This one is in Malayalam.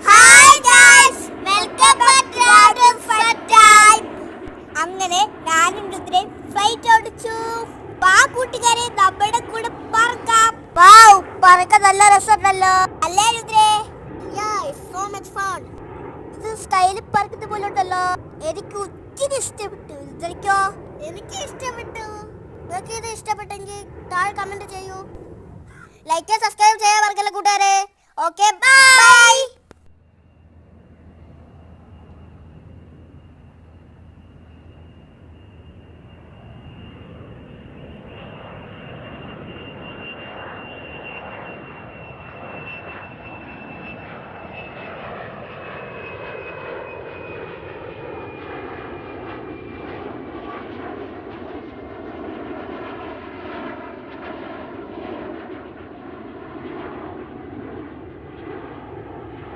Hi guys, welcome back to Random Fun Time. അങ്ങനെ ഞാനും രുദ്രയും ഫ്ലൈറ്റ് ഓടിച്ചു. വാ കൂട്ടുകാരെ, നമ്മുടെ കൂടെ പറക്കാം. വൗ, പറക്കാൻ നല്ല രസമുണ്ടല്ലോ അല്ലേ രുദ്രേ? So much fun. ഇത് സ്റ്റൈലിൽ പറക്കുന്ന പോലെ ഉണ്ടല്ലോ. എനിക്ക് ഒത്തിരി ഇഷ്ടപ്പെട്ടു. രുദ്രയ്ക്കോ? എനിക്ക് ഇഷ്ടപ്പെട്ടു. നിങ്ങൾക്ക് ഇത് ഇഷ്ടപ്പെട്ടെങ്കിൽ താഴെ കമന്റ് ചെയ്യൂ. ലൈക്ക് സബ്സ്ക്രൈബ് ചെയ്യാൻ മറക്കല്ല കൂട്ടുകാരെ. Okay, by.